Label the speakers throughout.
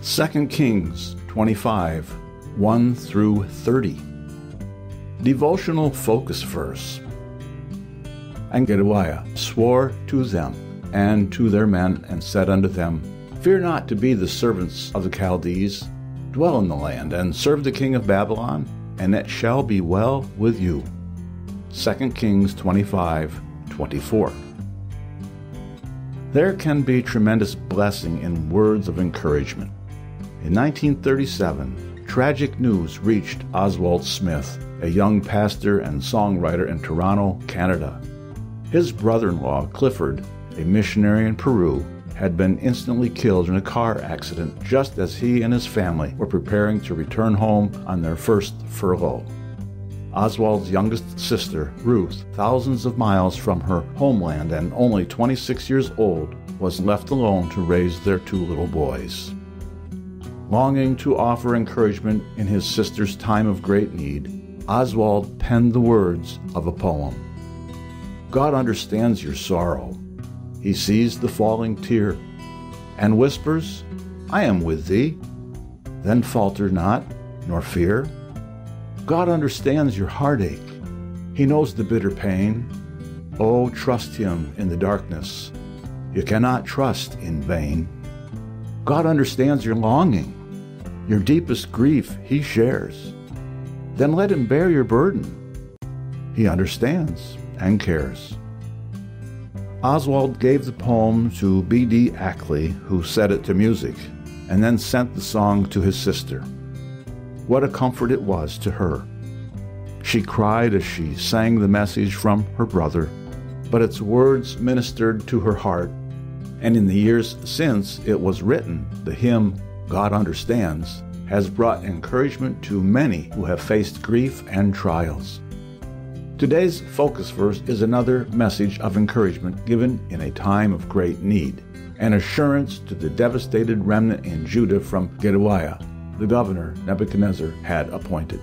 Speaker 1: 2 Kings 25, 1 through 30. Devotional focus verse. And Gedaliah swore to them and to their men, and said unto them, Fear not to be the servants of the Chaldees. Dwell in the land, and serve the king of Babylon, and it shall be well with you. 2 Kings 25, 24. There can be tremendous blessing in words of encouragement. In 1937, tragic news reached Oswald Smith, a young pastor and songwriter in Toronto, Canada. His brother-in-law, Clifford, a missionary in Peru, had been instantly killed in a car accident just as he and his family were preparing to return home on their first furlough. Oswald's youngest sister, Ruth, thousands of miles from her homeland and only 26 years old, was left alone to raise their two little boys. Longing to offer encouragement in his sister's time of great need, Oswald penned the words of a poem. God understands your sorrow. He sees the falling tear, and whispers, I am with thee. Then falter not, nor fear. God understands your heartache. He knows the bitter pain. Oh, trust him in the darkness. You cannot trust in vain. God understands your longing. Your deepest grief he shares. Then let him bear your burden. He understands and cares. Oswald gave the poem to B.D. Ackley, who set it to music, and then sent the song to his sister. What a comfort it was to her. She cried as she sang the message from her brother, but its words ministered to her heart, and in the years since it was written, the hymn, God Understands, has brought encouragement to many who have faced grief and trials. Today's focus verse is another message of encouragement given in a time of great need, an assurance to the devastated remnant in Judah from Gedaliah, the governor Nebuchadnezzar had appointed.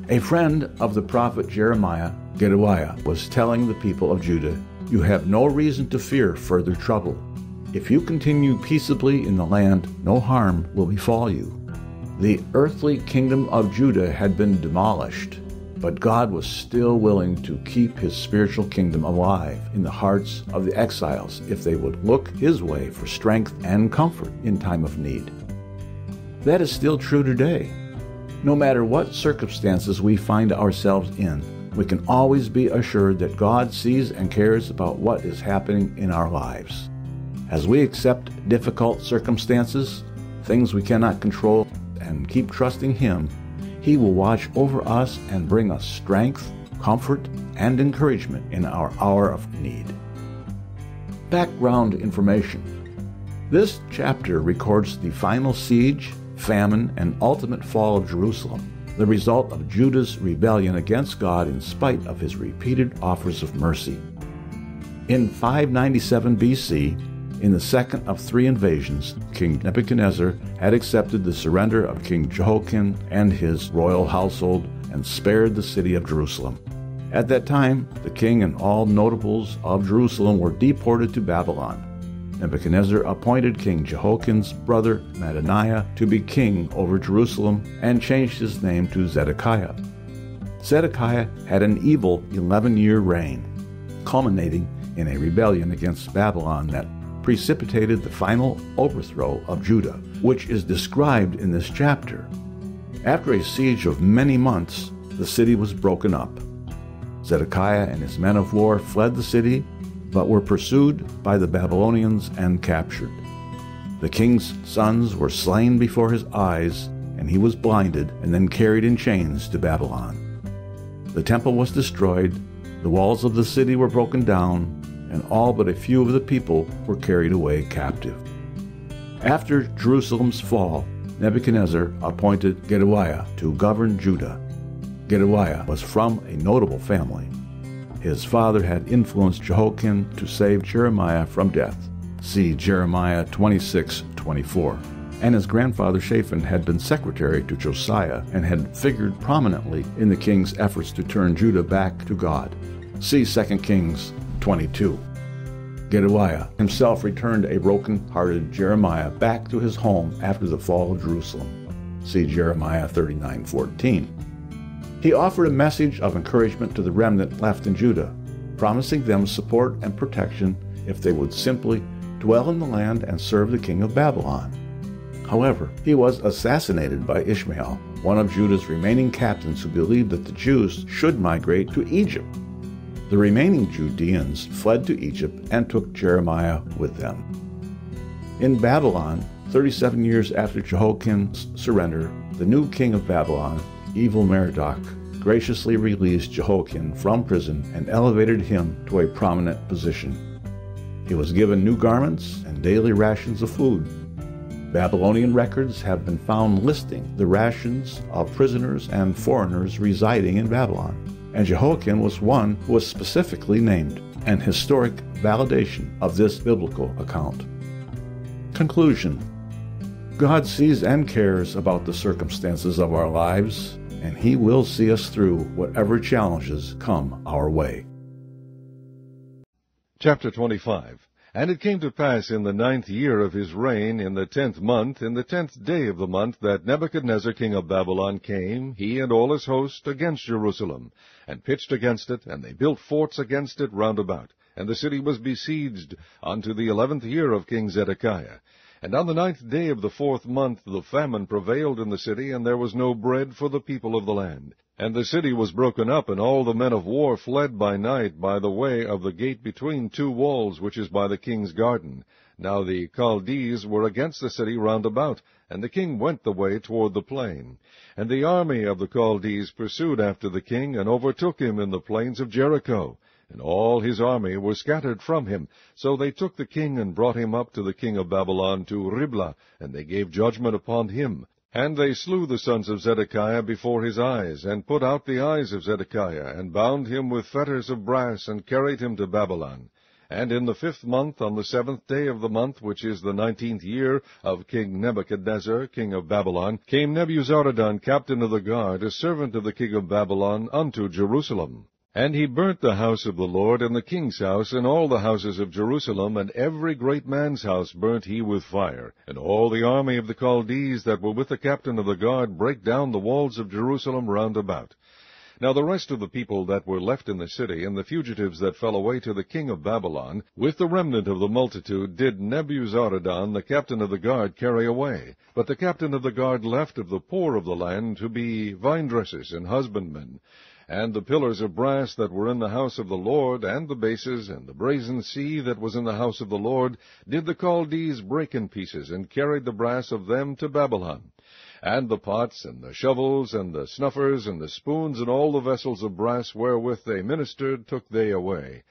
Speaker 1: A friend of the prophet Jeremiah, Gedaliah, was telling the people of Judah, You have no reason to fear further trouble. If you continue peaceably in the land, no harm will befall you. The earthly kingdom of Judah had been demolished, but God was still willing to keep his spiritual kingdom alive in the hearts of the exiles if they would look his way for strength and comfort in time of need. That is still true today. No matter what circumstances we find ourselves in, we can always be assured that God sees and cares about what is happening in our lives. As we accept difficult circumstances, things we cannot control, and keep trusting him, he will watch over us and bring us strength, comfort, and encouragement in our hour of need. Background information. This chapter records the final siege, famine, and ultimate fall of Jerusalem, the result of Judah's rebellion against God in spite of his repeated offers of mercy. In 597 BC, in the second of three invasions, King Nebuchadnezzar had accepted the surrender of King Jehoiakim and his royal household and spared the city of Jerusalem. At that time, the king and all notables of Jerusalem were deported to Babylon. Nebuchadnezzar appointed King Jehoiakim's brother Mattaniah to be king over Jerusalem and changed his name to Zedekiah. Zedekiah had an evil 11-year reign, culminating in a rebellion against Babylon that precipitated the final overthrow of Judah, which is described in this chapter. After a siege of many months, the city was broken up. Zedekiah and his men of war fled the city, but were pursued by the Babylonians and captured. The king's sons were slain before his eyes, and he was blinded and then carried in chains to Babylon. The temple was destroyed, the walls of the city were broken down, and all but a few of the people were carried away captive. After Jerusalem's fall, Nebuchadnezzar appointed Gedaliah to govern Judah. Gedaliah was from a notable family. His father had influenced Jehoiakim to save Jeremiah from death. See Jeremiah 26:24. And his grandfather Shaphan had been secretary to Josiah and had figured prominently in the king's efforts to turn Judah back to God. See 2 Kings 22. Gedaliah himself returned a broken-hearted Jeremiah back to his home after the fall of Jerusalem. See Jeremiah 39:14. He offered a message of encouragement to the remnant left in Judah, promising them support and protection if they would simply dwell in the land and serve the king of Babylon. However, he was assassinated by Ishmael, one of Judah's remaining captains who believed that the Jews should migrate to Egypt. The remaining Judeans fled to Egypt and took Jeremiah with them. In Babylon, 37 years after Jehoiakim's surrender, the new king of Babylon, evil Merodach, graciously released Jehoiakim from prison and elevated him to a prominent position. He was given new garments and daily rations of food. Babylonian records have been found listing the rations of prisoners and foreigners residing in Babylon, and Jehoiakim was one who was specifically named, an historic validation of this biblical account. Conclusion. God sees and cares about the circumstances of our lives, and He will see us through whatever challenges come our way.
Speaker 2: Chapter 25. And it came to pass in the 9th year of his reign, in the 10th month, in the 10th day of the month, that Nebuchadnezzar king of Babylon came, he and all his host, against Jerusalem, and pitched against it, and they built forts against it round about. And the city was besieged unto the 11th year of King Zedekiah. And on the 9th day of the 4th month the famine prevailed in the city, and there was no bread for the people of the land. And the city was broken up, and all the men of war fled by night by the way of the gate between two walls, which is by the king's garden. Now the Chaldees were against the city round about, and the king went the way toward the plain. And the army of the Chaldees pursued after the king, and overtook him in the plains of Jericho. And all his army were scattered from him. So they took the king, and brought him up to the king of Babylon to Riblah, and they gave judgment upon him. And they slew the sons of Zedekiah before his eyes, and put out the eyes of Zedekiah, and bound him with fetters of brass, and carried him to Babylon. And in the 5th month, on the 7th day of the month, which is the 19th year of King Nebuchadnezzar, king of Babylon, came Nebuzaradan, captain of the guard, a servant of the king of Babylon, unto Jerusalem. And he burnt the house of the Lord, and the king's house, and all the houses of Jerusalem, and every great man's house burnt he with fire. And all the army of the Chaldees that were with the captain of the guard brake down the walls of Jerusalem round about. Now the rest of the people that were left in the city, and the fugitives that fell away to the king of Babylon, with the remnant of the multitude, did Nebuzaradan, the captain of the guard, carry away. But the captain of the guard left of the poor of the land to be vinedressers and husbandmen. And the pillars of brass that were in the house of the Lord, and the bases, and the brazen sea that was in the house of the Lord, did the Chaldees break in pieces, and carried the brass of them to Babylon. And the pots, and the shovels, and the snuffers, and the spoons, and all the vessels of brass wherewith they ministered, took they away.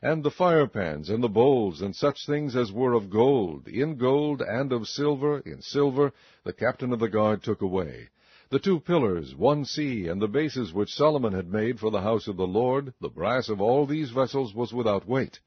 Speaker 2: And the firepans, and the bowls, and such things as were of gold, in gold, and of silver, in silver, the captain of the guard took away. The 2 pillars, 1 sea, and the bases which Solomon had made for the house of the Lord, the brass of all these vessels was without weight.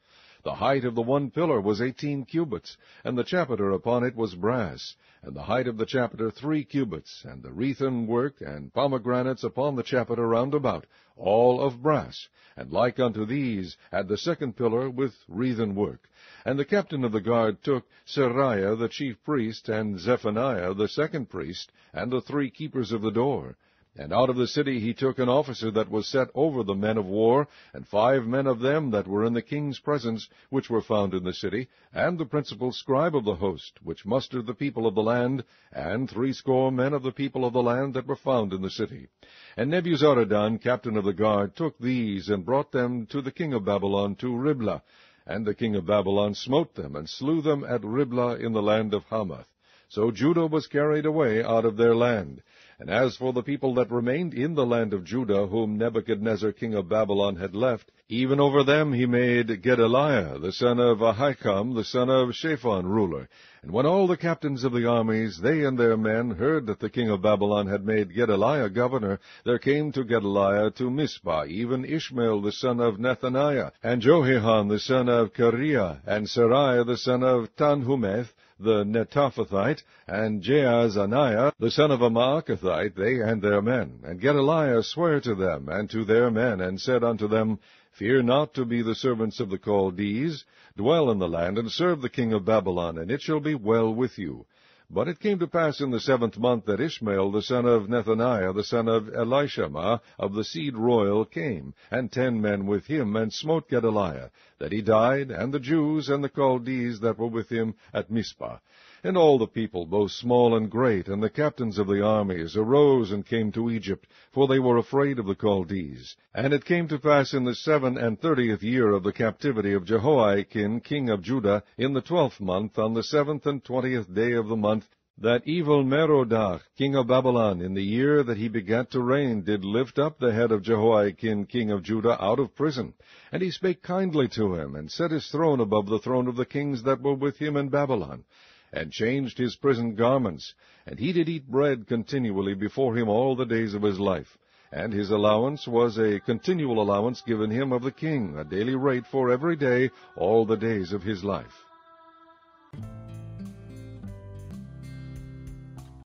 Speaker 2: The height of the 1 pillar was 18 cubits, and the chapiter upon it was brass, and the height of the chapiter 3 cubits, and the wreathen work and pomegranates upon the chapiter round about, all of brass, and like unto these had the 2nd pillar with wreathen work. And the captain of the guard took Seraiah the chief priest, and Zephaniah the 2nd priest, and the 3 keepers of the door. And out of the city he took an officer that was set over the men of war, and 5 men of them that were in the king's presence, which were found in the city, and the principal scribe of the host, which mustered the people of the land, and 60 men of the people of the land that were found in the city. And Nebuzaradan, captain of the guard, took these, and brought them to the king of Babylon to Riblah. And the king of Babylon smote them, and slew them at Riblah in the land of Hamath. So Judah was carried away out of their land. And as for the people that remained in the land of Judah, whom Nebuchadnezzar king of Babylon had left, even over them he made Gedaliah, the son of Ahikam, the son of Shaphan, ruler. And when all the captains of the armies, they and their men, heard that the king of Babylon had made Gedaliah governor, there came to Gedaliah to Mizpah even Ishmael the son of Nethaniah, and Johanan the son of Kareah, and Seraiah the son of Tanhumeth, the Netophathite, and Jaazaniah, the son of a Maacathite, they and their men. And Gedaliah sware to them and to their men, and said unto them, Fear not to be the servants of the Chaldees. Dwell in the land, and serve the king of Babylon, and it shall be well with you. But it came to pass in the 7th month that Ishmael the son of Nethaniah, the son of Elishama, of the seed royal, came, and 10 men with him, and smote Gedaliah, that he died, and the Jews and the Chaldees that were with him at Mizpah. And all the people, both small and great, and the captains of the armies, arose and came to Egypt, for they were afraid of the Chaldees. And it came to pass in the 37th year of the captivity of Jehoiakim king of Judah, in the 12th month, on the 7th and 20th day of the month, that evil Merodach king of Babylon, in the year that he begat to reign, did lift up the head of Jehoiakim king of Judah out of prison. And he spake kindly to him, and set his throne above the throne of the kings that were with him in Babylon, and changed his prison garments, and he did eat bread continually before him all the days of his life. And his allowance was a continual allowance given him of the king, a daily rate for every day, all the days of his life.